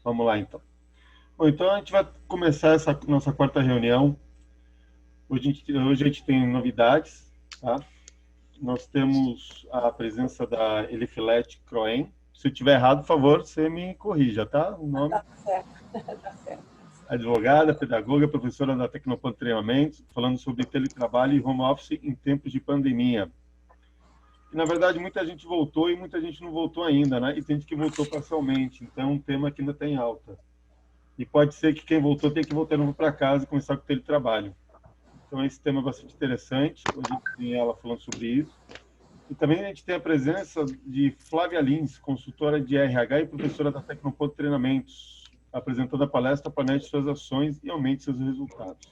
Vamos lá, então. Bom, então a gente vai começar essa nossa quarta reunião. Hoje a gente tem novidades, tá? Nós temos a presença da Elifilete Croen. Se eu estiver errado, por favor, você me corrija, tá? O nome? Tá certo, tá certo. Advogada, pedagoga, professora da Tecnoponto Treinamentos, falando sobre teletrabalho e home office em tempos de pandemia. E, na verdade, muita gente voltou e muita gente não voltou ainda, né? E tem gente que voltou parcialmente, então é um tema que ainda está em alta. E pode ser que quem voltou tenha que voltar novo para casa e começar com o teletrabalho. Então, esse tema é bastante interessante. Hoje a gente tem ela falando sobre isso. E também a gente tem a presença de Flávia Lins, consultora de RH e professora da Tecnoponto Treinamentos, apresentando a palestra Planeje Suas Ações e Aumente Seus Resultados.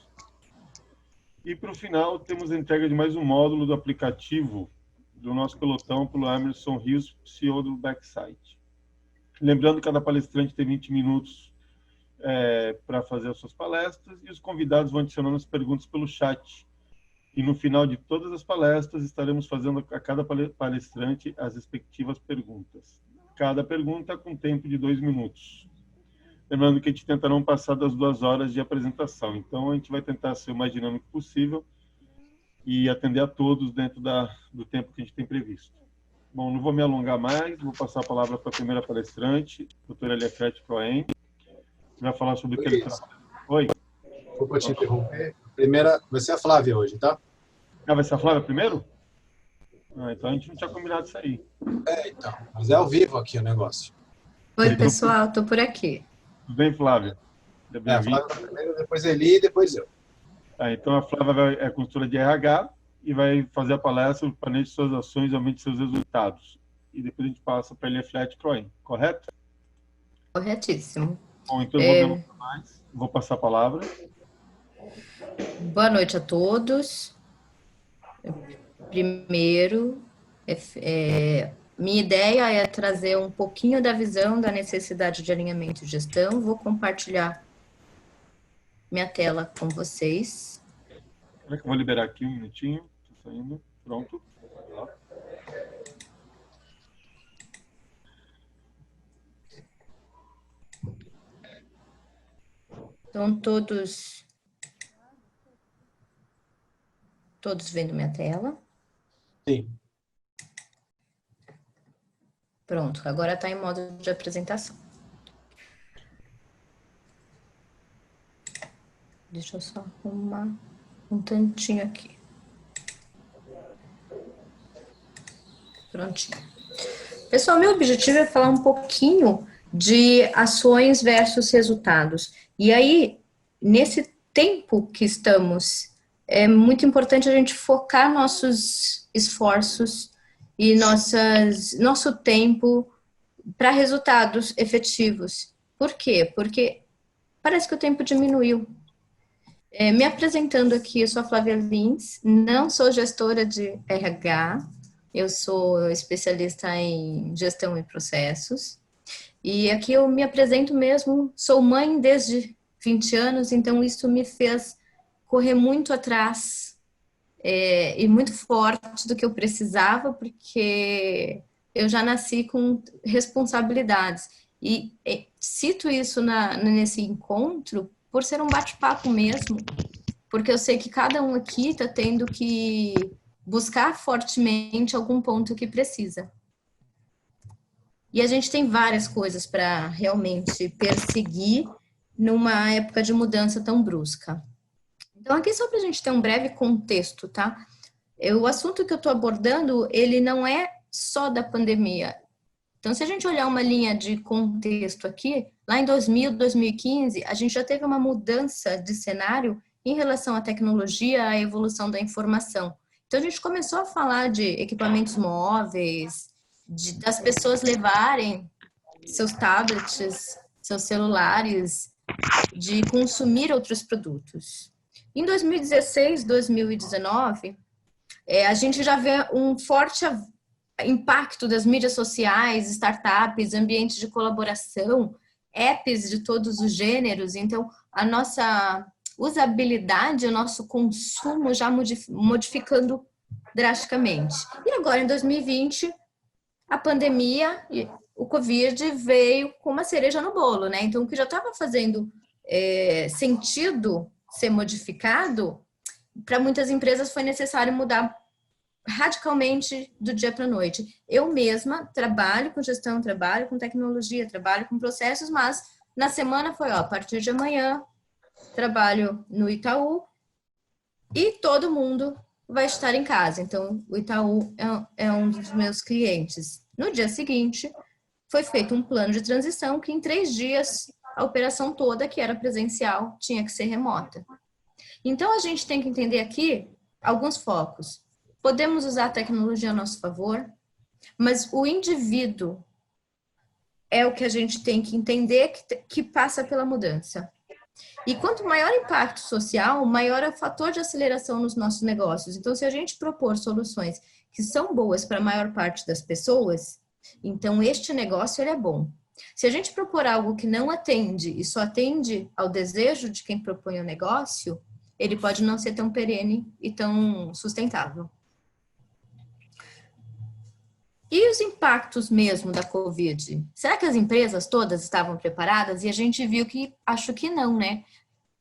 E, para o final, temos a entrega de mais um módulo do aplicativo do nosso pelotão pelo Emerson Rios, CEO do Backside. Lembrando que cada palestrante tem 20 minutos para fazer as suas palestras e os convidados vão adicionando as perguntas pelo chat. E no final de todas as palestras estaremos fazendo a cada palestrante as respectivas perguntas. Cada pergunta com tempo de 2 minutos. Lembrando que a gente tentará não passar das 2 horas de apresentação. Então a gente vai tentar ser o mais dinâmico possível e atender a todos dentro do tempo que a gente tem previsto. Bom, não vou me alongar mais, vou passar a palavra para a primeira palestrante, a doutora Elifilete Croen, que vai falar sobre o teletrabalho. Oi. Desculpa te interromper. A primeira vai ser a Flávia hoje, tá? Ah, vai ser a Flávia primeiro? Ah, então a gente não tinha combinado isso aí. Então. Mas é ao vivo aqui o negócio. Oi, pessoal, tô por aqui. Tudo bem, Flávia? A Flávia primeiro, depois Eli e depois eu. Então a Flávia é consultora de RH e vai fazer a palestra Planeje Suas Ações e Aumente Seus Resultados. E depois a gente passa para a Elifilete Croen, correto? Corretíssimo. Bom, então eu vou demorar mais. Vou passar a palavra. Boa noite a todos. Primeiro, minha ideia é trazer um pouquinho da visão da necessidade de alinhamento e gestão. Vou compartilhar minha tela com vocês. Eu vou liberar aqui um minutinho. Estou saindo. Pronto. Estão todos vendo minha tela? Sim. Pronto, agora está em modo de apresentação. Deixa eu só arrumar um tantinho aqui. Prontinho. Pessoal, meu objetivo é falar um pouquinho de ações versus resultados. E aí, nesse tempo que estamos, é muito importante a gente focar nossos esforços e nosso tempo para resultados efetivos. Por quê? Porque parece que o tempo diminuiu. Me apresentando aqui, eu sou a Flávia Lins, não sou gestora de RH, eu sou especialista em gestão e processos. E aqui eu me apresento mesmo, sou mãe desde 20 anos, então isso me fez correr muito atrás e muito forte do que eu precisava, porque eu já nasci com responsabilidades. E cito isso nesse encontro por ser um bate-papo mesmo, porque eu sei que cada um aqui está tendo que buscar fortemente algum ponto que precisa. E a gente tem várias coisas para realmente perseguir numa época de mudança tão brusca. Então, aqui só para a gente ter um breve contexto, tá? O assunto que eu estou abordando, ele não é só da pandemia. Então, se a gente olhar uma linha de contexto aqui, lá em 2000, 2015, a gente já teve uma mudança de cenário em relação à tecnologia, à evolução da informação. Então, a gente começou a falar de equipamentos móveis, das pessoas levarem seus tablets, seus celulares, de consumir outros produtos. Em 2016, 2019, a gente já vê um forte impacto das mídias sociais, startups, ambientes de colaboração, apps de todos os gêneros. Então, a nossa usabilidade, o nosso consumo já modificando drasticamente. E agora, em 2020, a pandemia o Covid veio com uma cereja no bolo, né? Então, o que já estava fazendo sentido ser modificado, para muitas empresas foi necessário mudar radicalmente do dia para a noite. Eu mesma trabalho com gestão, trabalho com tecnologia, trabalho com processos, mas na semana foi, a partir de amanhã, trabalho no Itaú e todo mundo vai estar em casa. Então, o Itaú é um dos meus clientes. No dia seguinte, foi feito um plano de transição que em 3 dias a operação toda, que era presencial, tinha que ser remota. Então, a gente tem que entender aqui alguns focos. Podemos usar a tecnologia a nosso favor, mas o indivíduo é o que a gente tem que entender que passa pela mudança. E quanto maior o impacto social, maior é o fator de aceleração nos nossos negócios. Então, se a gente propor soluções que são boas para a maior parte das pessoas, então este negócio ele é bom. Se a gente propor algo que não atende e só atende ao desejo de quem propõe o negócio, ele pode não ser tão perene e tão sustentável. E os impactos mesmo da Covid? Será que as empresas todas estavam preparadas? E a gente viu que, acho que não, né?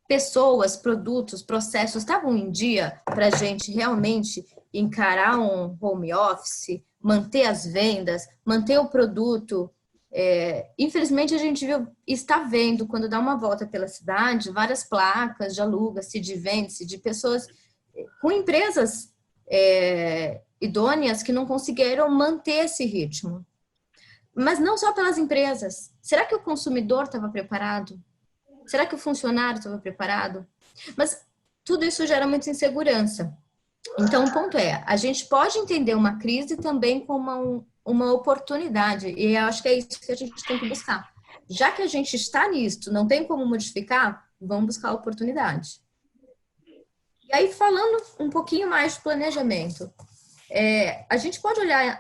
Pessoas, produtos, processos estavam em dia para a gente realmente encarar um home office, manter as vendas, manter o produto. Infelizmente, a gente está vendo, quando dá uma volta pela cidade, várias placas de aluga-se, de vende-se, de pessoas com empresas idôneas que não conseguiram manter esse ritmo. Mas não só pelas empresas. Será que o consumidor estava preparado? Será que o funcionário estava preparado? Mas tudo isso gera muita insegurança. Então, o ponto é, a gente pode entender uma crise também como uma oportunidade. E eu acho que é isso que a gente tem que buscar. Já que a gente está nisso, não tem como modificar, vamos buscar a oportunidade. E aí, falando um pouquinho mais de planejamento, a gente pode olhar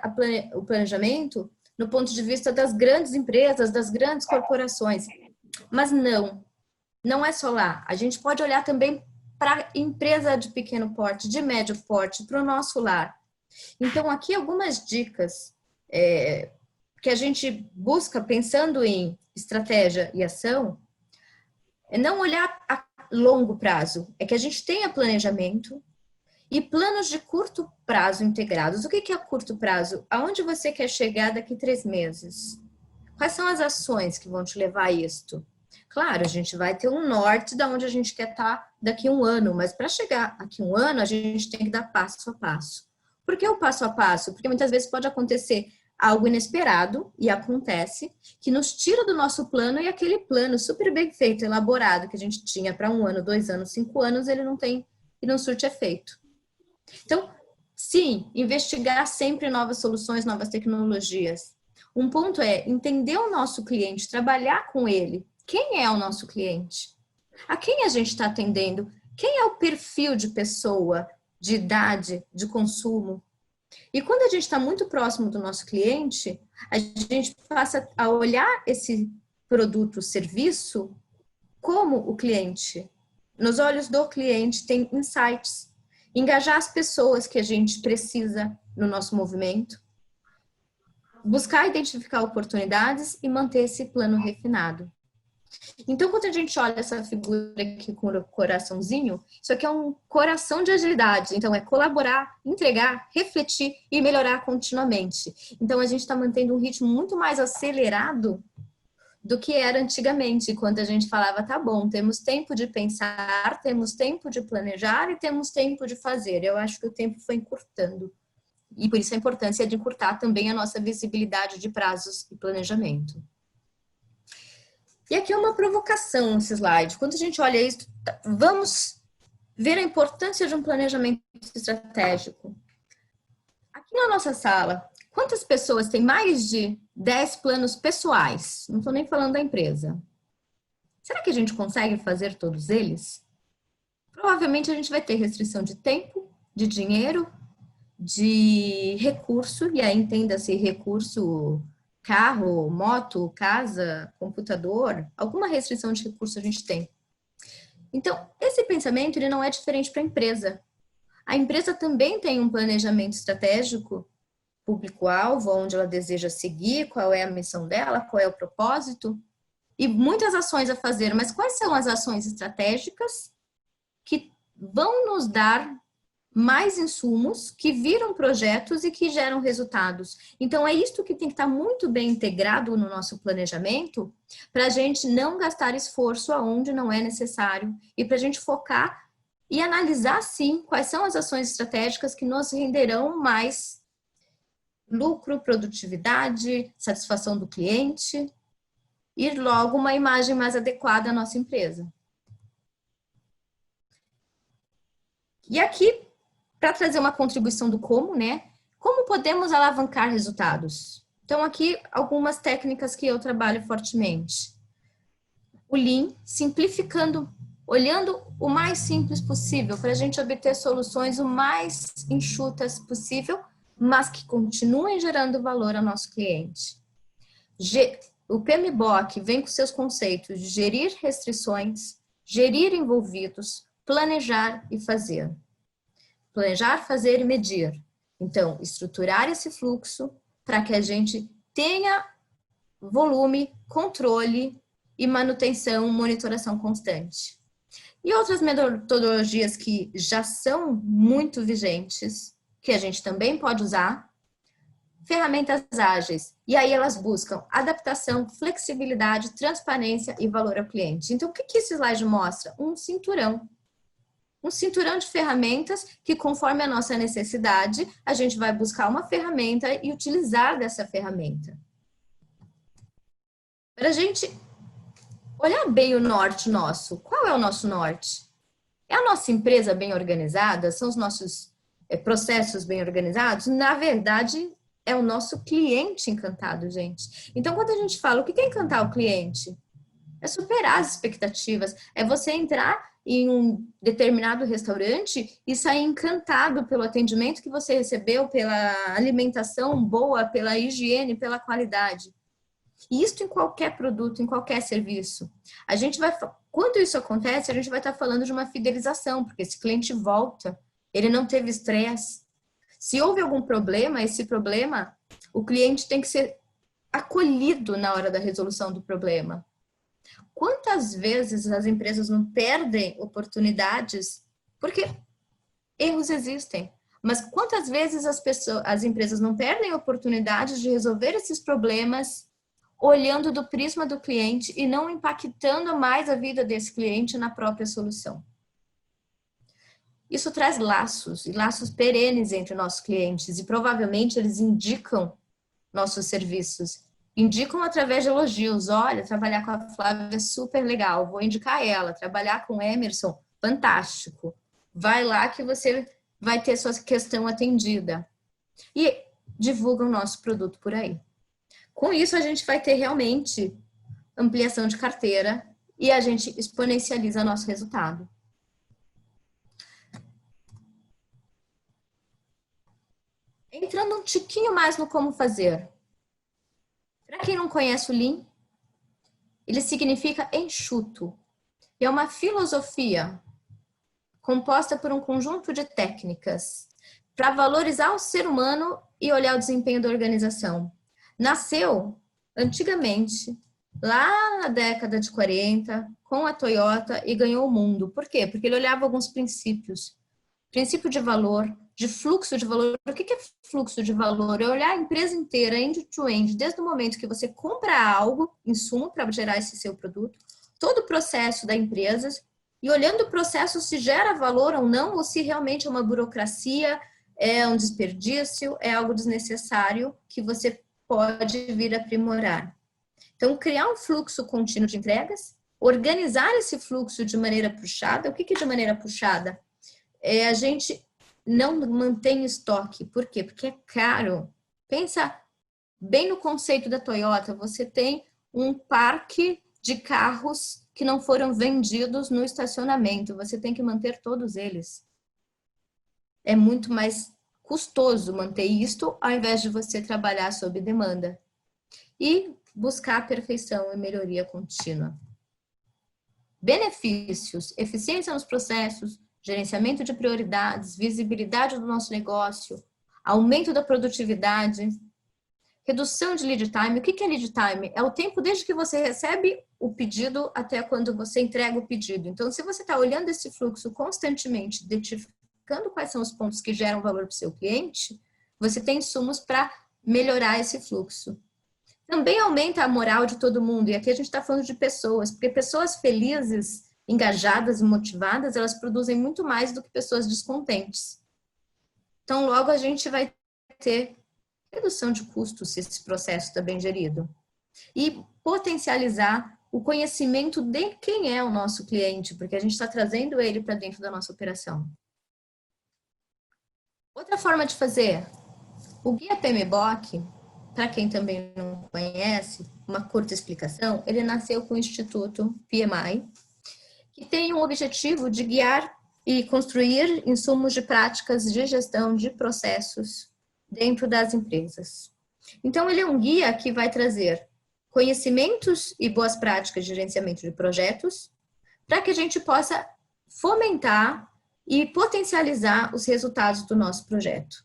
o planejamento no ponto de vista das grandes empresas, das grandes corporações, mas não é só lá. A gente pode olhar também para empresa de pequeno porte, de médio porte, para o nosso lar. Então, aqui algumas dicas que a gente busca pensando em estratégia e ação, é não olhar a longo prazo, é que a gente tenha planejamento e planos de curto prazo integrados. O que é curto prazo? Aonde você quer chegar daqui 3 meses? Quais são as ações que vão te levar a isto? Claro, a gente vai ter um norte de onde a gente quer estar daqui 1 ano, mas para chegar aqui 1 ano, a gente tem que dar passo a passo. Por que o passo a passo? Porque muitas vezes pode acontecer algo inesperado, e acontece, que nos tira do nosso plano, e aquele plano super bem feito, elaborado, que a gente tinha para 1 ano, 2 anos, 5 anos, ele não tem e não surte efeito. Então, sim, investigar sempre novas soluções, novas tecnologias. Um ponto é entender o nosso cliente, trabalhar com ele. Quem é o nosso cliente? A quem a gente está atendendo? Quem é o perfil de pessoa, de idade, de consumo? E quando a gente está muito próximo do nosso cliente, a gente passa a olhar esse produto, serviço, como o cliente. Nos olhos do cliente tem insights. Engajar as pessoas que a gente precisa no nosso movimento. Buscar identificar oportunidades e manter esse plano refinado. Então, quando a gente olha essa figura aqui com o coraçãozinho, isso aqui é um coração de agilidade. Então, é colaborar, entregar, refletir e melhorar continuamente. Então, a gente está mantendo um ritmo muito mais acelerado do que era antigamente, quando a gente falava, tá bom, temos tempo de pensar, temos tempo de planejar e temos tempo de fazer. Eu acho que o tempo foi encurtando. E por isso a importância de encurtar também a nossa visibilidade de prazos e planejamento. E aqui é uma provocação esse slide. Quando a gente olha isso, vamos ver a importância de um planejamento estratégico. Aqui na nossa sala, quantas pessoas têm mais de 10 planos pessoais? Não estou nem falando da empresa. Será que a gente consegue fazer todos eles? Provavelmente a gente vai ter restrição de tempo, de dinheiro, de recurso, e aí entenda-se recurso, carro, moto, casa, computador, alguma restrição de recurso a gente tem. Então, esse pensamento ele não é diferente para a empresa. A empresa também tem um planejamento estratégico público-alvo, onde ela deseja seguir, qual é a missão dela, qual é o propósito, e muitas ações a fazer, mas quais são as ações estratégicas que vão nos dar mais insumos, que viram projetos e que geram resultados. Então, é isso que tem que estar muito bem integrado no nosso planejamento, para a gente não gastar esforço aonde não é necessário, e para a gente focar e analisar, sim, quais são as ações estratégicas que nos renderão mais lucro, produtividade, satisfação do cliente, e logo uma imagem mais adequada à nossa empresa. E aqui, para trazer uma contribuição do como, né? Como podemos alavancar resultados? Então, aqui, algumas técnicas que eu trabalho fortemente. O Lean, simplificando, olhando o mais simples possível, para a gente obter soluções o mais enxutas possível, mas que continuem gerando valor ao nosso cliente. O PMBOK vem com seus conceitos de gerir restrições, gerir envolvidos, planejar e fazer. Planejar, fazer e medir. Então, estruturar esse fluxo para que a gente tenha volume, controle e manutenção, monitoração constante. E outras metodologias que já são muito vigentes, que a gente também pode usar, ferramentas ágeis. E aí elas buscam adaptação, flexibilidade, transparência e valor ao cliente. Então, o que esse slide mostra? Um cinturão de ferramentas que, conforme a nossa necessidade, a gente vai buscar uma ferramenta e utilizar dessa ferramenta. Para a gente olhar bem o norte nosso, qual é o nosso norte? É a nossa empresa bem organizada? São os nossos processos bem organizados? Na verdade, é o nosso cliente encantado, gente. Então, quando a gente fala o que é encantar o cliente? É superar as expectativas, é você entrar em um determinado restaurante e sair encantado pelo atendimento que você recebeu, pela alimentação boa, pela higiene, pela qualidade. E isso em qualquer produto, em qualquer serviço. Quando isso acontece, a gente vai estar falando de uma fidelização, porque esse cliente volta, ele não teve estresse. Se houve algum problema, esse problema, o cliente tem que ser acolhido na hora da resolução do problema. Quantas vezes as empresas não perdem oportunidades? Porque erros existem. Mas quantas vezes as empresas não perdem oportunidades de resolver esses problemas olhando do prisma do cliente e não impactando mais a vida desse cliente na própria solução? Isso traz laços, e laços perenes entre nossos clientes, e provavelmente eles indicam nossos serviços. Indicam através de elogios. Olha, trabalhar com a Flávia é super legal, vou indicar ela. Trabalhar com o Emerson, fantástico. Vai lá que você vai ter sua questão atendida. E divulgam o nosso produto por aí. Com isso, a gente vai ter realmente ampliação de carteira e a gente exponencializa nosso resultado. Entrando um tiquinho mais no como fazer. Para quem não conhece o Lean, ele significa enxuto. E é uma filosofia composta por um conjunto de técnicas para valorizar o ser humano e olhar o desempenho da organização. Nasceu antigamente, lá na década de 40, com a Toyota e ganhou o mundo. Por quê? Porque ele olhava alguns princípios. Princípio de valor, de fluxo de valor. O que é fluxo de valor? É olhar a empresa inteira, end-to-end, desde o momento que você compra algo, insumo para gerar esse seu produto, todo o processo da empresa, e olhando o processo se gera valor ou não, ou se realmente é uma burocracia, é um desperdício, é algo desnecessário que você pode vir aprimorar. Então, criar um fluxo contínuo de entregas, organizar esse fluxo de maneira puxada. O que é de maneira puxada? A gente não mantém estoque. Por quê? Porque é caro. Pensa bem no conceito da Toyota. Você tem um parque de carros que não foram vendidos no estacionamento. Você tem que manter todos eles. É muito mais custoso manter isto ao invés de você trabalhar sob demanda. E buscar a perfeição e melhoria contínua. Benefícios: eficiência nos processos, gerenciamento de prioridades, visibilidade do nosso negócio, aumento da produtividade, redução de lead time. O que é lead time? É o tempo desde que você recebe o pedido até quando você entrega o pedido. Então, se você está olhando esse fluxo constantemente, identificando quais são os pontos que geram valor para o seu cliente, você tem insumos para melhorar esse fluxo. Também aumenta a moral de todo mundo. E aqui a gente está falando de pessoas, porque pessoas felizes, engajadas e motivadas, elas produzem muito mais do que pessoas descontentes. Então, logo a gente vai ter redução de custos se esse processo está bem gerido. E potencializar o conhecimento de quem é o nosso cliente, porque a gente está trazendo ele para dentro da nossa operação. Outra forma de fazer, o guia PMBOK, para quem também não conhece, uma curta explicação, ele nasceu com o Instituto PMI, que tem o objetivo de guiar e construir insumos de práticas de gestão de processos dentro das empresas. Então, ele é um guia que vai trazer conhecimentos e boas práticas de gerenciamento de projetos para que a gente possa fomentar e potencializar os resultados do nosso projeto.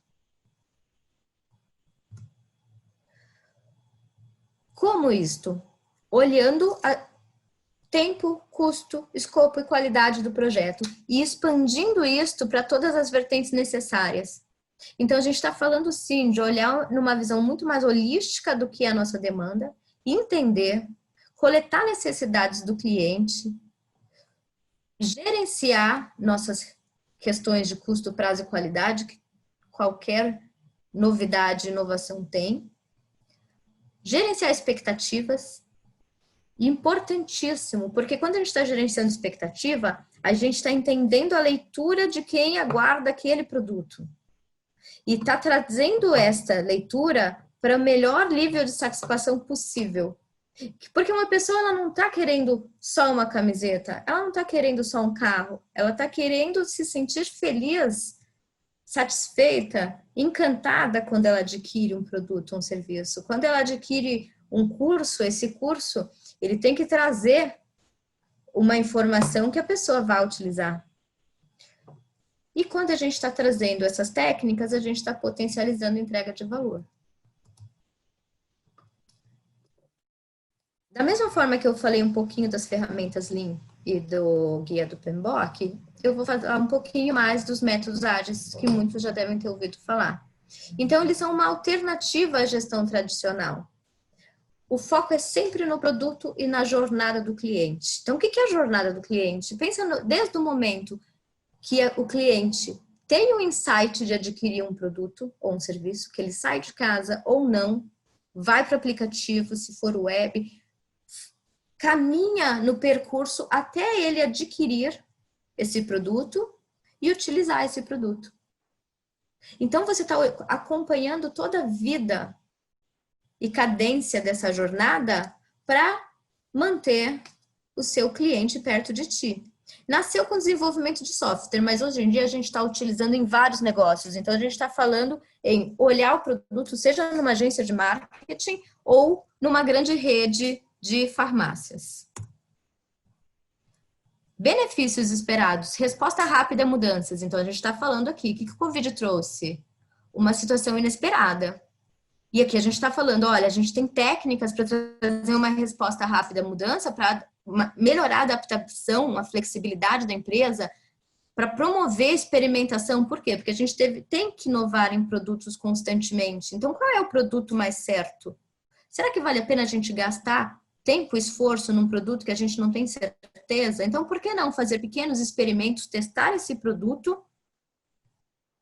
Como isto? Olhando tempo, custo, escopo e qualidade do projeto e expandindo isto para todas as vertentes necessárias. Então, a gente está falando, sim, de olhar numa visão muito mais holística do que é a nossa demanda, entender, coletar necessidades do cliente, gerenciar nossas questões de custo, prazo e qualidade, que qualquer novidade, inovação tem, gerenciar expectativas, importantíssimo, porque quando a gente está gerenciando expectativa, a gente está entendendo a leitura de quem aguarda aquele produto. E está trazendo esta leitura para o melhor nível de satisfação possível. Porque uma pessoa ela não está querendo só uma camiseta, ela não está querendo só um carro, ela está querendo se sentir feliz, satisfeita, encantada quando ela adquire um produto, um serviço. Quando ela adquire um curso, esse curso, ele tem que trazer uma informação que a pessoa vai utilizar. E quando a gente está trazendo essas técnicas, a gente está potencializando a entrega de valor. Da mesma forma que eu falei um pouquinho das ferramentas Lean e do guia do PMBOK, eu vou falar um pouquinho mais dos métodos ágeis, que muitos já devem ter ouvido falar. Então, eles são uma alternativa à gestão tradicional. O foco é sempre no produto e na jornada do cliente. Então, o que é a jornada do cliente? Pensa desde o momento que o cliente tem o insight de adquirir um produto ou um serviço, que ele sai de casa ou não, vai para o aplicativo, se for web, caminha no percurso até ele adquirir esse produto e utilizar esse produto. Então, você está acompanhando toda a vida e cadência dessa jornada para manter o seu cliente perto de ti. Nasceu com desenvolvimento de software, mas hoje em dia a gente está utilizando em vários negócios. Então, a gente está falando em olhar o produto, seja numa agência de marketing ou numa grande rede de farmácias. Benefícios esperados, resposta rápida a mudanças. Então, a gente está falando aqui, o que o Covid trouxe? Uma situação inesperada. E aqui a gente está falando, olha, a gente tem técnicas para trazer uma resposta rápida à mudança, para melhorar a adaptação, a flexibilidade da empresa, para promover experimentação. Por quê? Porque a gente tem que inovar em produtos constantemente. Então, qual é o produto mais certo? Será que vale a pena a gente gastar tempo e esforço num produto que a gente não tem certeza? Então, por que não fazer pequenos experimentos, testar esse produto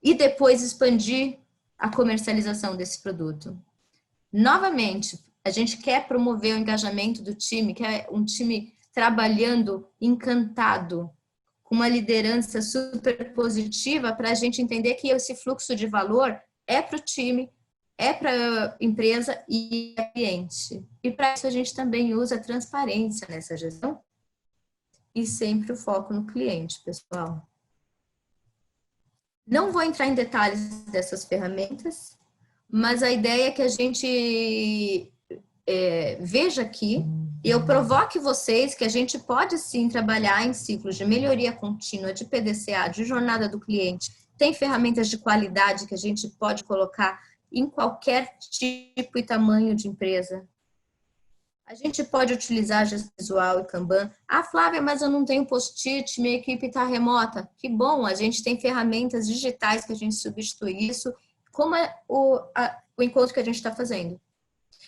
e depois expandir a comercialização desse produto? Novamente, a gente quer promover o engajamento do time, quer um time trabalhando encantado, com uma liderança super positiva, para a gente entender que esse fluxo de valor é para o time, é para a empresa e para o cliente. E para isso a gente também usa a transparência nessa gestão e sempre o foco no cliente, pessoal. Não vou entrar em detalhes dessas ferramentas, mas a ideia é que a gente veja aqui e eu provoque vocês que a gente pode sim trabalhar em ciclos de melhoria contínua, de PDCA, de jornada do cliente tem ferramentas de qualidade que a gente pode colocar em qualquer tipo e tamanho de empresa. A gente pode utilizar gestão visual e Kanban. Ah, Flávia, mas eu não tenho post-it, minha equipe está remota. Que bom, a gente tem ferramentas digitais que a gente substitui isso, como é o encontro que a gente está fazendo.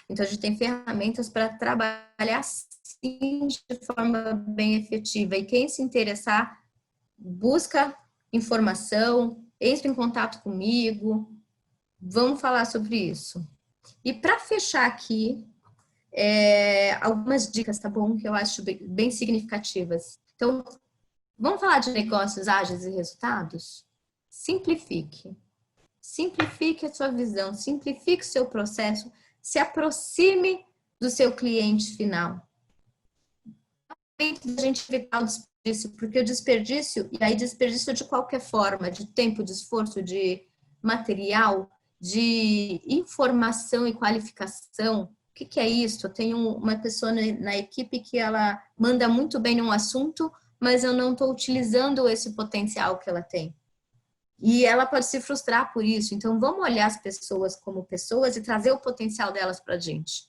Então, a gente tem ferramentas para trabalhar sim de forma bem efetiva. E quem se interessar, busca informação, entre em contato comigo, vamos falar sobre isso. E para fechar aqui, algumas dicas, tá bom? Que eu acho bem significativas. Então, vamos falar de negócios ágeis e resultados? Simplifique. Simplifique a sua visão, simplifique o seu processo, se aproxime do seu cliente final. A gente evitar o desperdício, porque o desperdício, e aí desperdício de qualquer forma, de tempo, de esforço, de material, de informação e qualificação. O que é isso? Eu tenho uma pessoa na equipe que ela manda muito bem num assunto, mas eu não estou utilizando esse potencial que ela tem. E ela pode se frustrar por isso. Então, vamos olhar as pessoas como pessoas e trazer o potencial delas para a gente.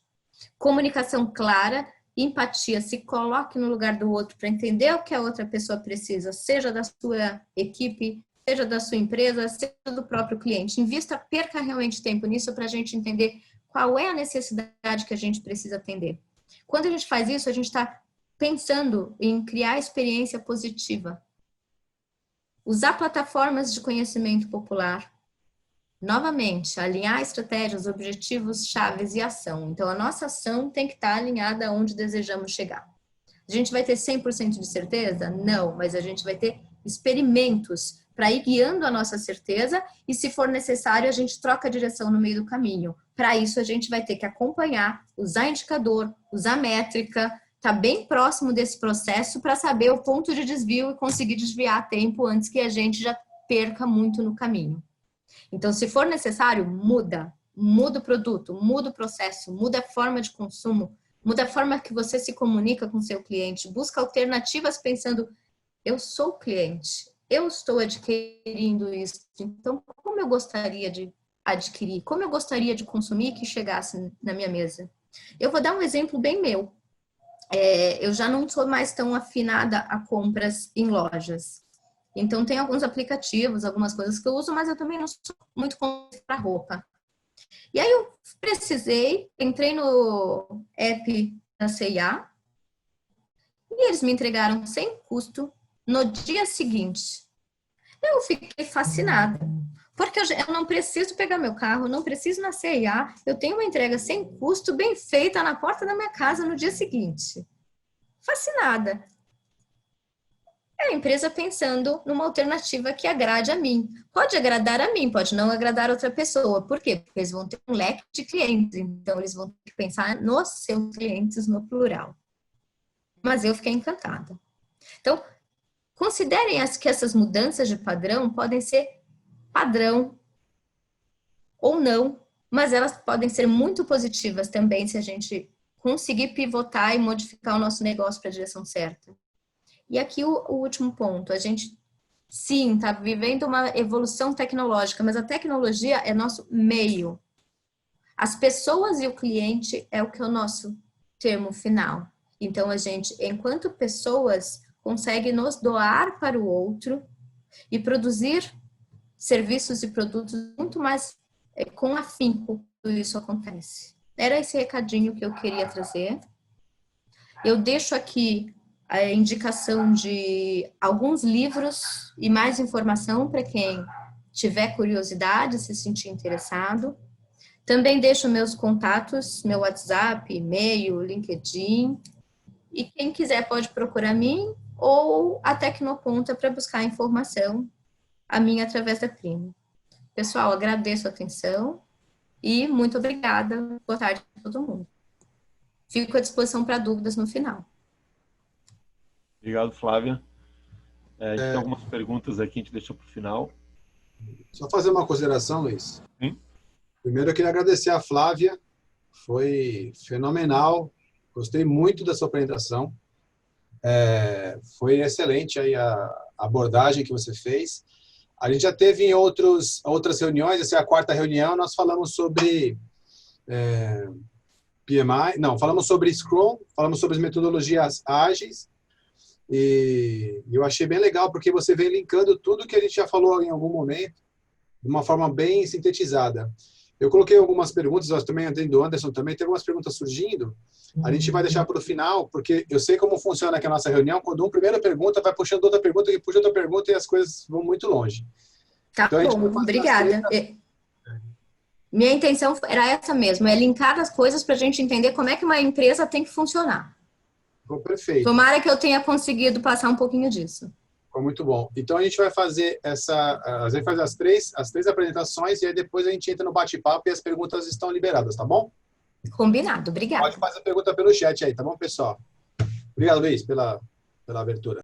Comunicação clara, empatia, se coloque no lugar do outro para entender o que a outra pessoa precisa, seja da sua equipe, seja da sua empresa, seja do próprio cliente. Invista, perca realmente tempo nisso para a gente entender qual é a necessidade que a gente precisa atender. Quando a gente faz isso, a gente está pensando em criar experiência positiva. Usar plataformas de conhecimento popular. Novamente, alinhar estratégias, objetivos, chaves e ação. Então, a nossa ação tem que estar alinhada aonde desejamos chegar. A gente vai ter 100% de certeza? Não, mas a gente vai ter experimentos para ir guiando a nossa certeza e, se for necessário, a gente troca a direção no meio do caminho. Para isso, a gente vai ter que acompanhar, usar indicador, usar métrica, tá bem próximo desse processo para saber o ponto de desvio e conseguir desviar a tempo antes que a gente já perca muito no caminho. Então, se for necessário, muda o produto, muda o processo, muda a forma de consumo, muda a forma que você se comunica com seu cliente, busca alternativas pensando, eu sou o cliente, eu estou adquirindo isso, então como eu gostaria de adquirir, como eu gostaria de consumir que chegasse na minha mesa. Eu vou dar um exemplo bem meu. Eu já não sou mais tão afinada a compras em lojas. Então, tem alguns aplicativos, algumas coisas que eu uso, mas eu também não sou muito para roupa. E aí eu precisei, entrei no app da C&A e eles me entregaram sem custo no dia seguinte. Eu fiquei fascinada, porque eu não preciso pegar meu carro, não preciso na C&A, eu tenho uma entrega sem custo, bem feita, na porta da minha casa no dia seguinte. Fascinada. É a empresa pensando numa alternativa que agrade a mim. Pode agradar a mim, pode não agradar outra pessoa. Por quê? Porque eles vão ter um leque de clientes, então eles vão ter que pensar nos seus clientes no plural. Mas eu fiquei encantada. Então, considerem que essas mudanças de padrão podem ser padrão ou não, mas elas podem ser muito positivas também se a gente conseguir pivotar e modificar o nosso negócio para a direção certa. E aqui o último ponto, a gente, sim, está vivendo uma evolução tecnológica, mas a tecnologia é nosso meio. As pessoas e o cliente é o que é o nosso termo final. Então, a gente, enquanto pessoas, consegue nos doar para o outro e produzir serviços e produtos muito mais com afinco quando isso acontece. Era esse recadinho que eu queria trazer. Eu deixo aqui a indicação de alguns livros e mais informação para quem tiver curiosidade, se sentir interessado. Também deixo meus contatos, meu WhatsApp, e-mail, LinkedIn. E quem quiser pode procurar mim ou a Tecnoponta para buscar informação, a minha através da Primo. Pessoal, agradeço a atenção e muito obrigada. Boa tarde a todo mundo. Fico à disposição para dúvidas no final. Obrigado, Flávia. A gente tem algumas perguntas aqui, a gente deixou para o final. Só fazer uma consideração, Luiz. Sim. Primeiro, eu queria agradecer a Flávia. Foi fenomenal. Gostei muito da sua apresentação. Foi excelente aí a abordagem que você fez. A gente já teve em outras reuniões, essa é a 4ª reunião, nós falamos sobre PMI, não, falamos sobre Scrum, falamos sobre as metodologias ágeis, e eu achei bem legal, porque você vem linkando tudo que a gente já falou em algum momento, de uma forma bem sintetizada. Eu coloquei algumas perguntas, eu também andei do Anderson também, tem algumas perguntas surgindo, a gente vai deixar para o final, porque eu sei como funciona aqui a nossa reunião, quando um primeiro pergunta, vai puxando outra pergunta, que puxa outra pergunta, e as coisas vão muito longe. Tá Então, bom, obrigada. Minha intenção era essa mesmo, é linkar as coisas para a gente entender como é que uma empresa tem que funcionar. Ficou perfeito. Tomara que eu tenha conseguido passar um pouquinho disso. Ficou muito bom. Então, a gente vai fazer as três apresentações, e aí depois a gente entra no bate-papo e as perguntas estão liberadas, tá bom? Combinado, obrigada. Pode fazer a pergunta pelo chat aí, tá bom, pessoal? Obrigado, Luiz, pela abertura.